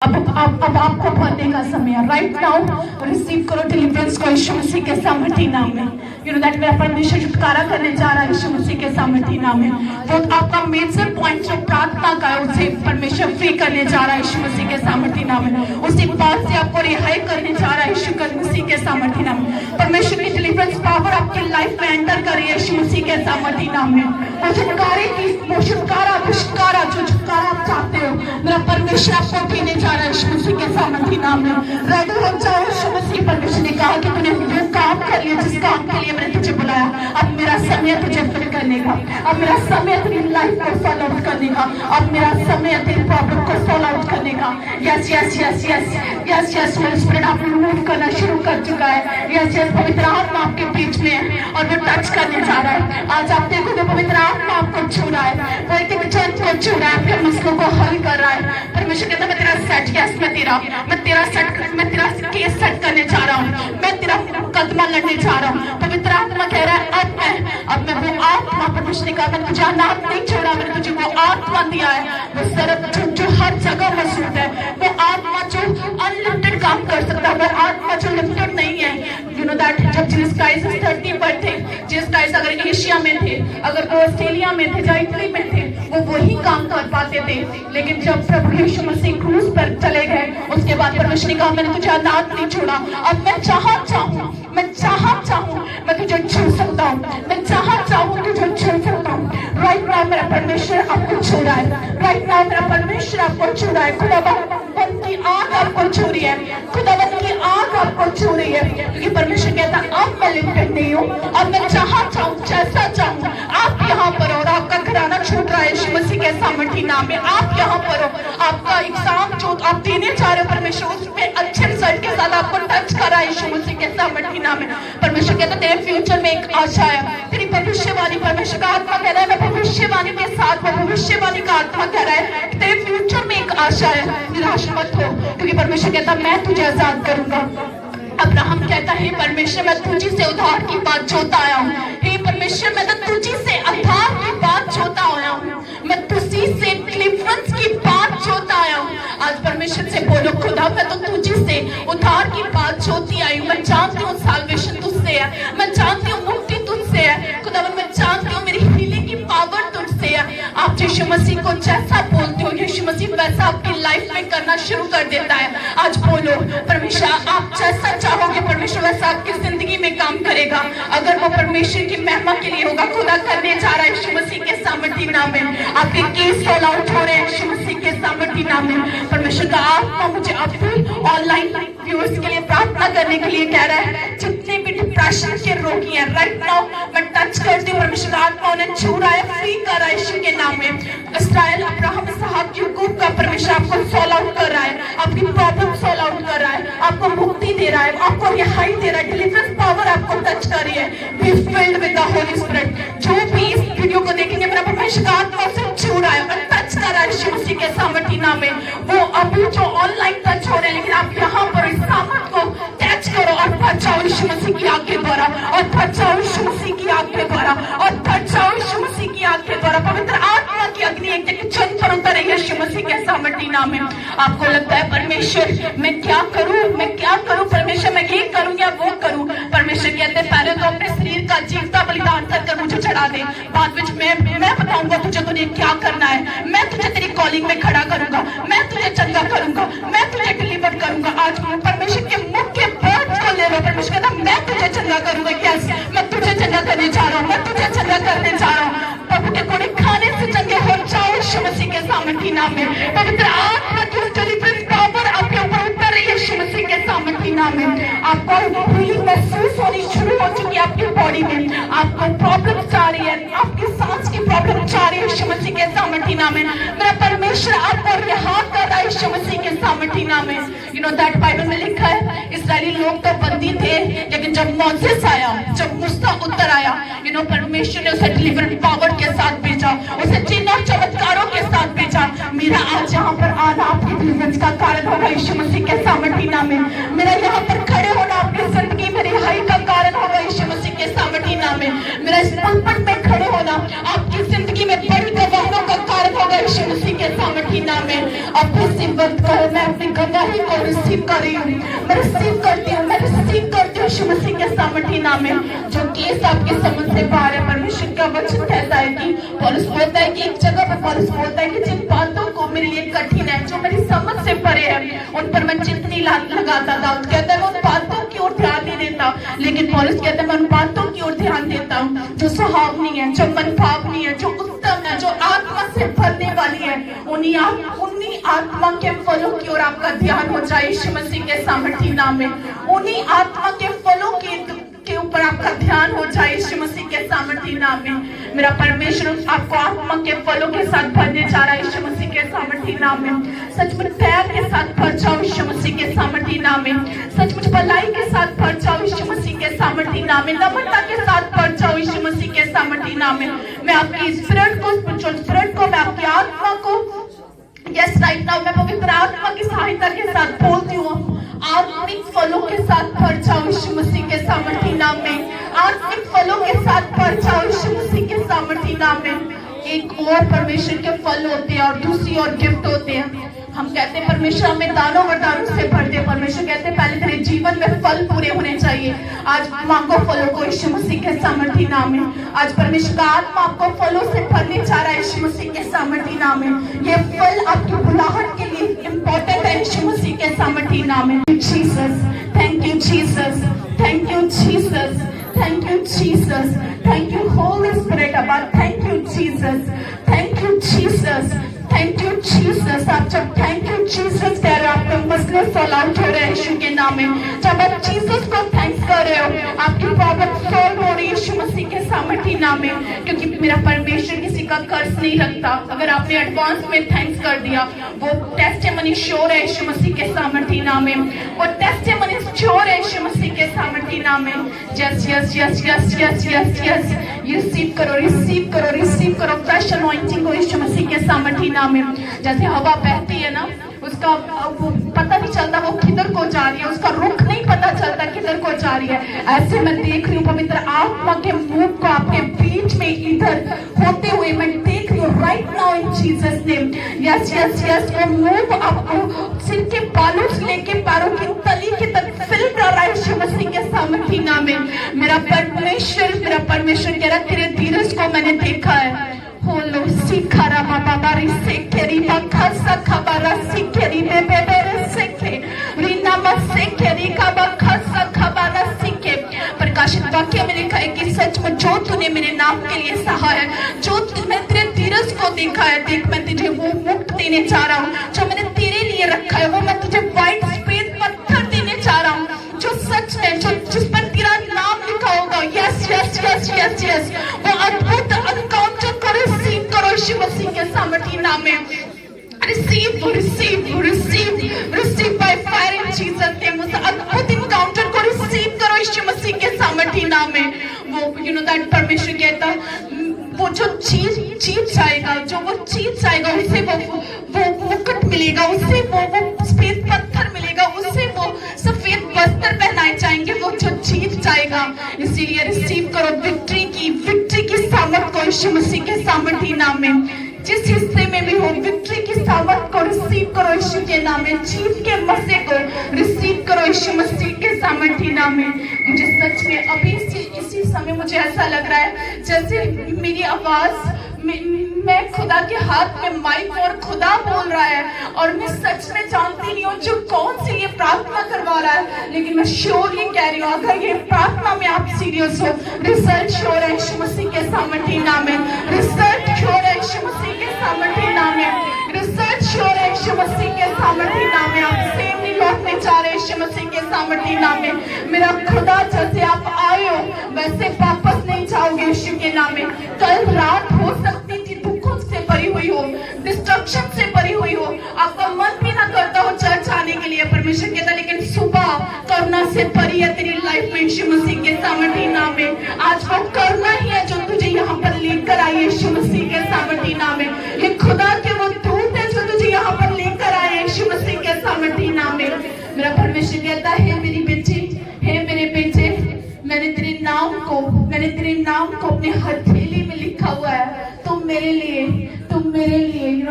अब आपको भरने का समय है। राइट नाउ रिसीव करो डिलीवरेंस को यीशु मसीह के सामर्थी नाम में। यू नो दैट मेरा परमेश्वर छुटकारा करने जा रहा है यीशु मसीह के सामर्थी नाम में। वो आपका मेजर पॉइंट जो प्रार्थना का है उसे परमेश्वर फ्री करने जा रहा है यीशु मसीह के सामर्थी नाम में। उसी बात से आपको रिहाई करने जा रहा है यीशु मसीह के सामर्थी नाम में। परमेश्वर की डिलीवरेंस पावर आपकी लाइफ में एंटर कर रही है यीशु मसीह के सामर्थी नाम में। वो छुटकारा जो छुटकारा आप चाहते हो मेरा परमेश्वर आपको देने जा रहा है यीशु मसीह के सामर्थी नाम में। रेडी हो जाओ। यीशु मसीह परमेश्वर ने कहा कि तूने वो काम कर लिया जिस काम के लिए मैंने तुझे बुलाया। अब मेरा समय तुझे फिर करने का, अब मेरा समय तेरी लाइफ को सॉल्व आउट करने का, अब मेरा समय तेरी प्रॉब्लम को सॉल्व आउट करने का। Yes yes yes yes yes yes Holi spirit आपने मूव करना शुरू कर चुका है। यस यस पवित्र आत्मा आपके बीच में है और वो टच करने जा रहा है। आज आप देखोगे पवित्र आत्मा आपको छू रहा है, वो एक जन को छू रहा है, आपके मसलों को हल कर रहा है। परमेश्वर कहता है मैं तेरा सेट, यस मैं तेरा केस सेट करने जा रहा हूँ, मैं तेरा मुकदमा लड़ने जा रहा हूँ। पवित्र आत्मा कह रहा है अब मैं वो आत्मा, परमेश्वर ने कहा मैं तुझे अनाथ नहीं छोड़ा, मैंने तुझे वो आत्मा दिया है वो सर्व जो हर जगह मौजूद है, वो आत्मा जो अनलिमिटेड काम कर सकता है, वो आत्मा जो लिमिटेड नहीं है। यू नो दैट जब जीसस क्राइस्ट 30 पर थे, जीसस क्राइस्ट अगर एशिया में थे, अगर वो ऑस्ट्रेलिया में थे, या इटली में थे, वो वही काम कर पाते थे। लेकिन जब प्रभु यीशु मसीह क्रूस पर चले गए उसके बाद परमेश्वर ने कहा मैंने तुझे अनाथ नहीं छोड़ा, अब मैं चाहूँ मैं तुझे छू सकता हूँ, मैं चाहूँ तुझे छू सकता हूँ। राइट नाउ मेरा परमेश्वर आपको छू रहा है, राइट नाउ मेरा परमेश्वर आपको छू रहा है। खुदावंत की आग आपको छू रही है, खुदावंत की आग आपको छू रही है, क्योंकि परमेश्वर कहता है अब मैं लिमिटेड नहीं हूँ, अब मैं चाहूँ जैसा चाहूँ। आप यहाँ पर हो और आपका घराना छूट रहा है यीशु मसीह के सामर्थी नाम में। आप यहाँ पर हो, आपका एग्जाम जो आप देने जा रहे हो परमेश्वर उसमें अच्छे रिजल्ट के साथ आपको टच कर रहा है यीशु मसीह के सामर्थी नाम में। परमेश्वर कहता है तेरे फ्यूचर में एक आशा है, तेरी भविष्यवाणी, परमेश्वर का आत्मा कह रहा है मैं भविष्यवाणी के साथ, वो भविष्यवाणी का आत्मा कह रहा है तेरे फ्यूचर में एक आशा है, निराश मत हो, क्योंकि परमेश्वर कहता है मैं तुझे आजाद करूंगा। अब्राहम कहता है परमेश्वर मैं तुझी से उद्धार की बात जोता आया हूँ, हे परमेश्वर मैं तो तुझी से उद्धार की बात जोता आया हूँ, मैं तुझी से डिलीवरेंस की बात जोता आया हूँ। आज परमेश्वर से बोलो खुदा मैं तो तुझी से उद्धार की बात जोती आई हूँ, मैं जानती हूँ साल्वेशन तुझसे है, मैं जानती हूँ मुक्ति तुझसे है, खुदा मैं जानती हूँ मेरी हीलिंग की पावर तुझसे है। आप यीशु मसीह को जैसा बोलते हो यीशु मसीह वैसा आपकी लाइफ में करना शुरू कर देता है। आज बोलो परमेश्वर आप जैसा चाहोगे परमेश्वर वैसा आपकी जिंदगी में काम करेगा। अगर वो परमेश्वर की महिमा के लिए होगा, खुदा करने जा रहा है यीशु मसीह के सामर्थी नाम में। आपके केस सॉल्व आउट हो रहे हैं यीशु मसीह के सामर्थी नाम में। परमेश्वर का आत्मा मुझे अपनी ऑनलाइन व्यूअर्स के लिए प्रार्थना करने के लिए कह रहा है, जितने भी डिप्रेशन के रोगी हैं राइट नाउ मैं टच करती हूँ, परमेश्वर का आत्मा उन्हें छू रहा है, फ्री कर रहा है यीशु के नाम में। इस्राएल अब्राहम इसहाक याकूब का परमेश्वर आपको सॉल्व आउट कर रहा है, आपकी प्रॉब्लम सॉल्व आउट कर रहा है, आपको मुक्ति दे रहा है, आपको रिहाई दे रहा है, डिलीवरेंस पावर आपको टच कर रही है। Be filled with the Holi spirit. जो भी इस वीडियो को देखेंगे मेरा परमेश्वर का आत्मा से छू रहा है और टच कर रहा है यीशु मसीह के सामर्थी नाम में। वो अभी जो ऑनलाइन टच हो रहे हैं लेकिन आप यहाँ पर इस सामर्थ को टच करो और टच जाओ यीशु मसीह की आग के द्वारा, और टच जाओ यीशु मसीह की आग के द्वारा, और टच जाओ यीशु मसीह की आग के द्वारा। पवित्र आत्मा की अग्नि एक जगह जन पर उतर रही है यीशु मसीह के सामर्थी नाम में। आपको लगता है परमेश्वर मैं क्या करूं परमेश्वर मैं ये करूं या वो करूं। परमेश्वर कहते हैं पहले तो अपने शरीर का जीवता बलिदान कर मुझे चढ़ा दे, बाद में मैं बताऊंगा तुझे क्या करना है, मैं तुझे तेरी कॉलिंग में खड़ा करूंगा, मैं तुझे चंगा करूंगा, मैं तुझे डिलीवर करूंगा। आज परमेश्वर के मुख के वर्ड को ले लो। परमेश्वर कहता मैं तुझे चंगा करूंगा। यस मैं तुझे चंगा करने जा रहा हूँ, मैं तुझे चंगा करने जा रहा हूँ। प्रभु के कोड़े खाने से चंगे हो जाओ यीशु मसीह के सामर्थी नाम में। पवित्र आत्मा की डिलीवरेंस पावर आपके ऊपर उतर रही है यीशु मसीह के सामर्थी नाम में। आपको हीलिंग महसूस होनी शुरू हो चुकी है आपकी बॉडी में, आपको प्रॉब्लम आ रही है, आपकी सांस की प्रॉब्लम आ रही है यीशु मसीह के सामर्थी नाम में। मेरा परमेश्वर आपको रिहा कर रहा है यीशु मसीह के सामर्थी नाम में। यू नो दैट बाइबल में लिखा है इस्राएली लोग तो बंदी थे लेकिन जब मोसेस आया, जब मूसा उतर आया, यू नो परमेश्वर ने उसे डिलीवरेंस पावर के साथ भेजा, उसे चिन्ह और चमत्कारों के साथ भेजा। मेरा आज यहाँ पर आना आपकी डिलीवरेंस का कारण होगा यीशु मसीह के सामर्थी नाम में। मेरा यहाँ पर खड़े होना आपकी जिंदगी में रिहाई का कारण होगा यीशु मसीह के सामर्थी नाम में। मेरा इस पुलपट में खड़े होना आपकी जिंदगी में बड़ी गवाहों का कारण होगा यीशु मसीह के सामर्थी नाम में। अब इसी वक्त करो मैं अपनी गवाही को रिसीव कर रही हूँ, मैं रिसीव करती हूँ, मैं रिसीव करती हूँ यीशु मसीह के सामर्थी नाम में। जो केस आपके समझ से बाहर है, परमेश्वर का वचन कहता है कि पौलुस बोलता है कि एक जगह पर पौलुस बोलता है कि जिन बातों को मेरे लिए कठिन है, जो मेरी समझ से परे है, उन पर मैं चित्त नहीं लगाता था। कहता है मैं उन बातों की ओर ध्यान नहीं देता, लेकिन पौलुस कहता है मैं उन बातों की ओर ध्यान देता हूँ जो सुहावनी है, जो मनभावनी है, जो उत्तम है, जो आत्मा से भरने वाली है। उन्हीं आत्मा के फलों की ओर आपका ध्यान हो जाए यीशु मसीह के सामर्थी नाम में। उन्हीं आत्मा के फलों के ऊपर आपका ध्यान हो जाए यीशु मसीह के सामर्थी नाम में। मेरा परमेश्वर आपको आत्मा के फलों के साथ भरने जा रहा है यीशु मसीह के सामर्थी नाम में। सचमुच दया के साथ भर जाओ यीशु मसीह के सामर्थी नाम में। सचमुच भलाई के साथ भर जाओ यीशु मसीह के सामर्थी नाम में। नम्रता के साथ भर जाओ यीशु मसीह के सामर्थी नाम में। मैं आपकी स्पिरिट को मैं आपकी आत्मा को यस राइट नाउ मैं पवित्र आत्मा की सहायता के साथ बोलती हूँ। आत्मिक फलों के साथ भर जाओ यीशु मसीह के सामर्थी नाम में। आत्मिक फलों के साथ भर जाओ यीशु मसीह के सामर्थी नाम में। एक और परमेश्वर के फल होते हैं और दूसरी और गिफ्ट होते हैं। हम कहते हैं परमेश्वर हमें दानों वरदानों से भर दे। परमेश्वर कहते हैं पहले तेरे जीवन में फल पूरे होने चाहिए। आज मांगो फलों को यीशु मसीह के सामर्थी नाम में। आज परमेश्वर का आत्मा आपको फलों से भरने जा रहा है यीशु मसीह के सामर्थी नाम में। ये फल आपकी बुलाहट के लिए इंपॉर्टेंट है यीशु मसीह के सामर्थी नाम में। Jesus, thank you Jesus, thank you Jesus, thank you Jesus, thank you holy spirit अबा, thank you Jesus, thank you Jesus, thank you Jesus. आप जब थैंक यू जीसस कह रहे हो आपके मसले सॉल्व आउट हो रहे हैं यीशु के नाम में। जब आप जीसस को थैंक्स कर रहे हो आपकी प्रॉब्लम सॉल्व हो रही है यीशु मसीह के सामर्थी नाम में। क्योंकि मेरा परमेश्वर किसी का कर्ज नहीं रखता। अगर आपने एडवांस में थैंक्स कर दिया वो टेस्टिमनी श्योर है यीशु मसीह के सामर्थी नाम में। वो टेस्टिमनी श्योर है यीशु मसीह के सामर्थी नाम में। Yes yes yes yes yes yes yes receive करो, रिसीव करो, रिसीव करो फ्रेश अनॉइंटिंग को यीशु मसीह के सामर्थी नाम में। जैसे हवा बहती है ना, उसका वो पता नहीं चलता वो किधर को जा रही है, उसका रुख नहीं पता चलता किधर को जा रही है। ऐसे मैं देख रही हूँ पवित्र आत्मा के मूव को आपके बीच में इधर होते हुए मैं देख रही हूँ right now in Jesus name. Yes yes yes वो मूव आपको सिर के बालों से लेके पैरों की तली के तक फिल कर रहा है यीशु मसीह के सामर्थी नाम में। मेरा परमेश्वर कह रहा तेरे धीरज को मैंने देखा है। होलो सिखारा बाबा रिसे केरी बखसा खबरा सिकेरी बेबे सिके रीना मसे केरी का बखसा खबरा सिके। प्रकाशित वाक्य में लिखा है कि सच में जो तूने मेरे नाम के लिए सहा है, जो तूने तेरे धीरज को देखा है, देख मैं तुझे वो मुक्त देने जा रहा हूँ। जो मैंने तेरे लिए रखा है वो मैं तुझे व्हाइट सफेद पत्थर देने जा रहा हूँ, जो सच में जो जिस पर तेरा नाम लिखा होगा। Yes yes yes yes yes वो अद्भुत एनकाउंटर को रिसीव करो यीशु मसीह के सामर्थी नाम में। Receive receive receive receive by fire in Jesus name. उस अद्भुत एनकाउंटर को रिसीव करो यीशु मसीह के सामर्थी नाम में। वो यू नो दैट परमेश्वर कहता वो जो चीज जीत जाएगा, जो वो जीत जाएगा उसे वो मुकुट मिलेगा, उसे वो सफेद पत्थर मिलेगा, उसे वो सफेद वस्त्र पहनाए जाएंगे, वो जो जीत जाएगा। इसीलिए रिसीव करो विक्ट्री की सामर्थ को यीशु मसीह के सामर्थी नाम में। जिस हिस्से में भी हो विक्ट्री की सामर्थ को रिसीव करो यीशु के नाम में। जीत के मजे को रिसीव करो यीशु मसीह के सामर्थी नाम में। मुझे सच में अभी इसी समय मुझे ऐसा लग रहा है जैसे मेरी आवाज मैं खुदा के हाथ में माइक और खुदा बोल रहा है और मैं सच में जानती नहीं हूँ जो कौन सी ये प्रार्थना करवा रहा है, लेकिन मैं श्योर ये कह रही हूँ अगर ये प्रार्थना में आप सीरियस हो रिजल्ट श्योर है यीशु मसीह के सामर्थी नाम में। रिजल्ट श्योर है यीशु मसीह के सामर्थी नाम में। रिजल्ट श्योर है यीशु मसीह के सामर्थी नाम में। आप सेम नहीं लौटने जा रहे यीशु मसीह के सामर्थी नाम में। मेरा खुदा जैसे आप आए हो वैसे वापस नहीं जाओगे यीशु के नाम में। कल रात हो सकती थी दुखों से भरी हुई हो, डिस्ट्रक्शन से भरी हुई हो, आपका मन भी ना करता हो चर्च आने के लिए परमेश्वर कहता, लेकिन सुबह करुणा से भरी है तेरी लाइफ में यीशु मसीह के सामर्थी नाम में। आज वो करुणा ही है जो तुझे यहाँ पर लेकर आई यीशु मसीह के सामर्थी नाम में। ये खुदा के वो दूत है जो तुझे यहाँ पर लेकर आए यीशु मसीह के सामर्थी नाम में। मेरा परमेश्वर कहता है मेरी बेटी, हे मेरे बेटे, मैंने तेरे नाम को अपने हथेली में लिखा हुआ है। तुम मेरे लिए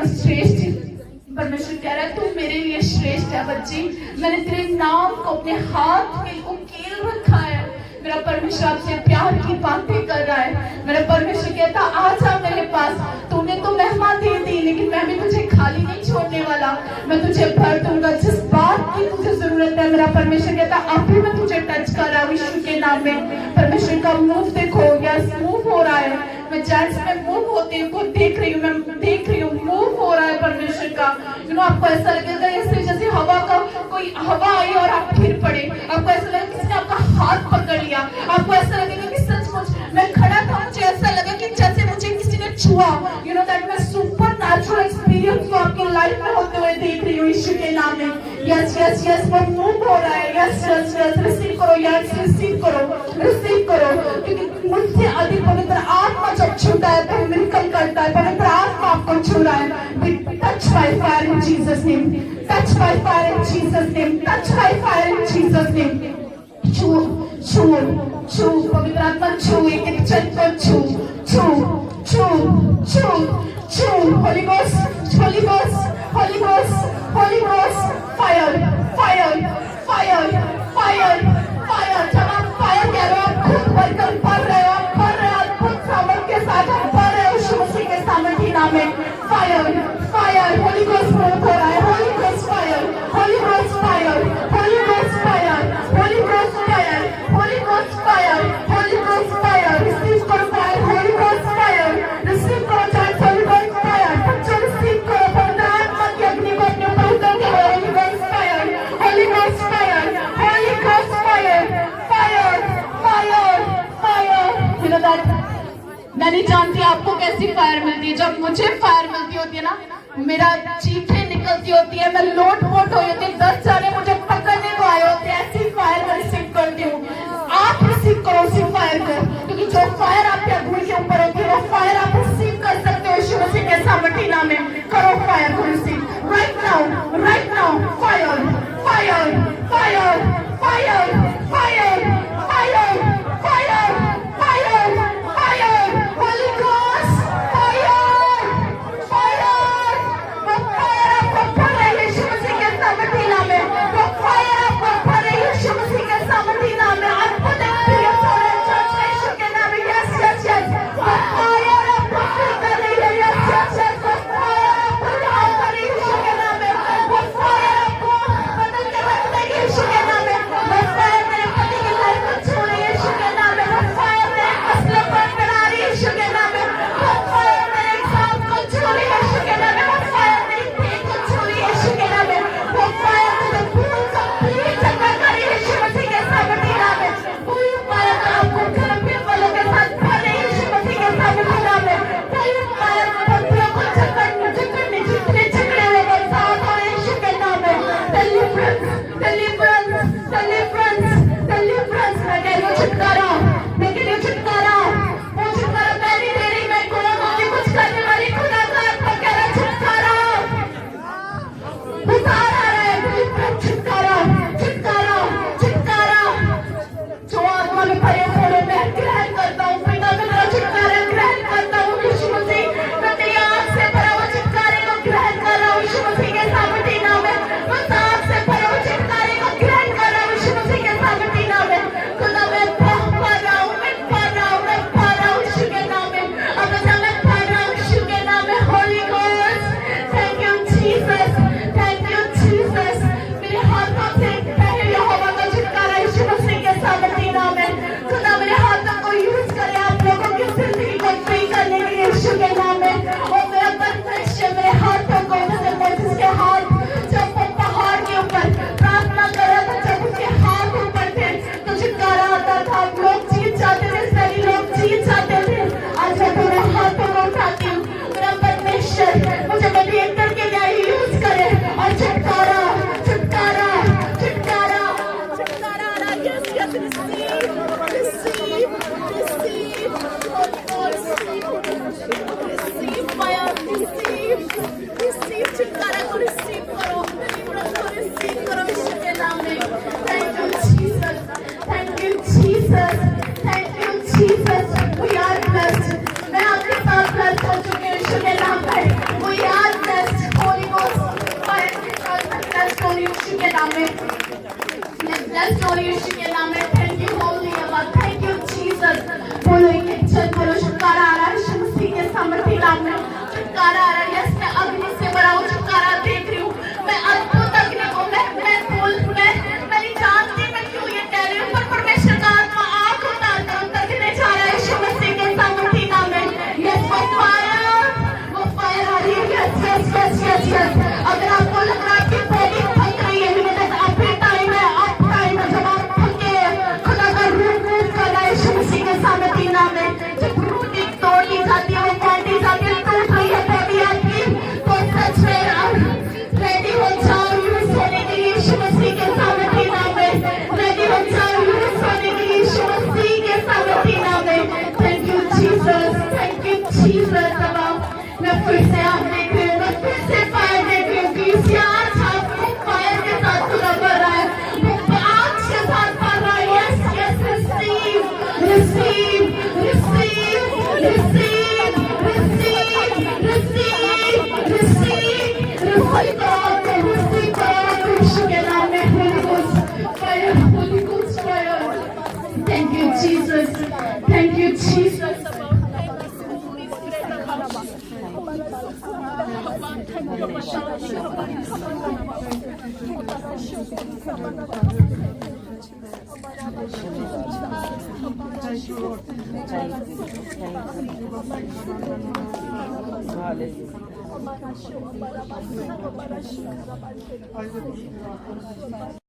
श्रेष्ठ परमेश्वर कह रहा है तू मेरे लिए श्रेष्ठ है बच्ची, मैंने तेरे नाम को अपने हाथ में उकेल रखा है। मेरा परमेश्वर आपसे प्यार की बातें कर रहा है। मेरा परमेश्वर कहता आजा मेरे पास, तूने तो महिमा दे दी लेकिन मैं भी तुझे खाली नहीं छोड़ने वाला, मैं तुझे भर दूंगा जिस बात की तुझे जरूरत है। मेरा परमेश्वर कहता अभी मैं तुझे टच कर रहा हूँ यीशु के नाम में। परमेश्वर का मूव देखो, यस मूव हो रहा है। मैं जेंट्स में मूव होते को देख रही हूँ, मैं देख रही हूँ मूव हो रहा है परमेश्वर का। आपको ऐसा लगेगा जैसे हवा का कोई हवा आई और आप गिर पड़े, आपको ऐसा लगेगा किसी ने आपका हाथ पकड़ लिया, आपको ऐसा लगेगा कि सचमुच मैं खड़ा था, मुझे ऐसा लगा कि जैसे मुझे किसी ने छुआ। दैट मैं सुपर नेचुरल एक्सपीरियंस को आपकी लाइफ में होते हुए देख रही हूँ यीशु के नाम में। यस यस यस वो मूव हो रहा है। यस यस यस रिसीव करो, यस रिसीव करो क्योंकि मुझसे अधिक पवित्र आत्मा जब छूता है तो मिरेकल करता है। पवित्र आत्मा आपको छू रहा है। Be touch by fire in Jesus name, touch by fire in Jesus name, touch by fire in Jesus name. छू छू छू पवित्र आत्मा छू, एक चल को छू छू छू छू छू। Holi ghost Holi ghost Holi ghost Holi ghost fire fire fire fire fire. जब आप फायर कह रहे हो आप खुद भरकर भर रहे हो, आप भर रहे हो, आप खुद सामर्थ के साथ आप भर रहे हो यीशु मसीह के सामर्थी नाम में। Fire fire holy ghost move हो रहा है। Holy ghost fire, holy ghost fire, holy ghost fire, holy ghost fire, holy ghost fire, holy ghost fire. Receive करो fire, holy ghost fire, receive करो चाहे होली गोस्ट फायर। बच्चों receive करो पवित्र आत्मा की अग्नि को अपने ऊपर उतर के Holi ghost fire, holy ghost fire, holy ghost fire, fire fire fire. मैं नहीं जानती आपको कैसी फायर मिलती है। जब मुझे फायर मिलती होती है ना, मेरा चीखें निकलती होती है, मैं लोट पोट हो जाती है, 10 जाने मुझे पकड़ने को आए होते हैं, ऐसी फायर मैं रिसीव करती हूँ। आप रिसीव करो उसी फायर को, क्योंकि जो फायर आपके अगुए के ऊपर होती है वो फायर आप रिसीव कर सकते हो यीशु मसीह के सामर्थी नाम में। करो फायर को receive right now fire fire fire fire fire fire fire fire fire holy ghost fire fire. वो फायर आपको भरे यीशु मसीह के सामर्थी नाम में, वो फायर आपको भरे यीशु मसीह के सामर्थी नाम में। अद्भुत एक्सपीरियंस हो रहा है चर्च में यीशु के नाम में। यस यस यस वो फायर आपको फिल कर रही है। यस यस यस वो फायर आपको डाल कर रही है यीशु के नाम में। वो फायर आपको बदल के रख देगी यीशु के नाम में। वो फायर मेरे पति की लाइफ को छू रही है यीशु के नाम में। वो फायर मेरे मसलों को बढ़ा रही है यीशु के नाम में। वो फायर मेरे एग्जाम को छू रही है यीशु के नाम में। वो फायर मेरी पेट को छू रही है यीशु के नाम में। वो फायर मुझे फूल कंप्लीट चक्कर कर रही है यीशु मसीह के सामर्थी नाम में। पूरी फायर आपको खराबी वालों के साथ भर रही है यीशु मसीह के सामर्थी नाम में। पूरी फायर बंदियों को जकड़ने जितने झगड़े हुए वो साथ हो रहे हैं यीशु के नाम में। Deliverance deliverance deliverance deliverance. मैं कह रही हूँ छुटकारा, मैं कह रही हूँ छुटकारा। वो छुटकारा मैं नहीं दे रही, मैं खुदा मुझे कुछ करने वाली खुदा का आत्मा कह रहा है छुटकारा। उतार आ रहा है डिलीवरेंस, छुटकारा छुटकारा छुटकारा। जो आत्मा में भरे हुए मैं ग्रहण करता हूँ, पिता में मेरा छुटकारा ग्रहण करता हूँ यीशु मसीह। मैं तेरी आँख से भरा हुआ छुटकारे को ग्रहण कर रहा हूँ यीशु मसीह के सामर्थी नाम में। उस आँख से भरे हुए छुटकारे को ग्रहण कर रहा हूँ यीशु मसीह के सामर्थी नाम में। खुदा मैं नाम में, मैं ब्लेस्ड हो यीशु के नाम में। थैंक यू होली अब्बा, थैंक यू जीसस। बोलो एक चल बोलो छुटकारा आ रहा है यीशु मसीह के सामर्थी नाम में, छुटकारा आ रहा है। यस मैं अग्नि से भरा हूँ, छुटकारा देख रही हूँ, मैं अद्भुत अग्नि को मैं नहीं जानती मैं क्यों ये कह रही हूँ, पर परमेश्वर का आत्मा आंख उतारकर उतरने जा रहा है यीशु मसीह के सामर्थी नाम में। यस वो फायर आ रही है। Yes yes yes yes yes. अगर आपको लग रहा है कि बॉडी थक रही है, अब टाइम है जब आप थके खुदा का रूप कर रहा है यीशु मसीह के सामर्थी नाम में। जब टूटी तोड़ी जाती है, वो बांटी जाती है, टूट रही है बॉडी आपकी, तो सच में रेडी हो जाओ यूज होने के लिए यीशु मसीह के सामर्थी नाम में। रेडी हो जाओ यूज होने के लिए यीशु मसीह के सामर्थी नाम में। Thank you Jesus, thank you Jesus. मैं फिर से आप देख रही हूँ, मैं फिर से फायर देख रही हूँ कि इस आज आपको फायर के साथ खुदा कर रहा है, वो आग के साथ कर रहा है। Yes yes receive receive receive receive receive receive receive receive यीशु के नाम में। Holy ghost fire. Thank you Jesus, thank you Jesus. Hallelujah.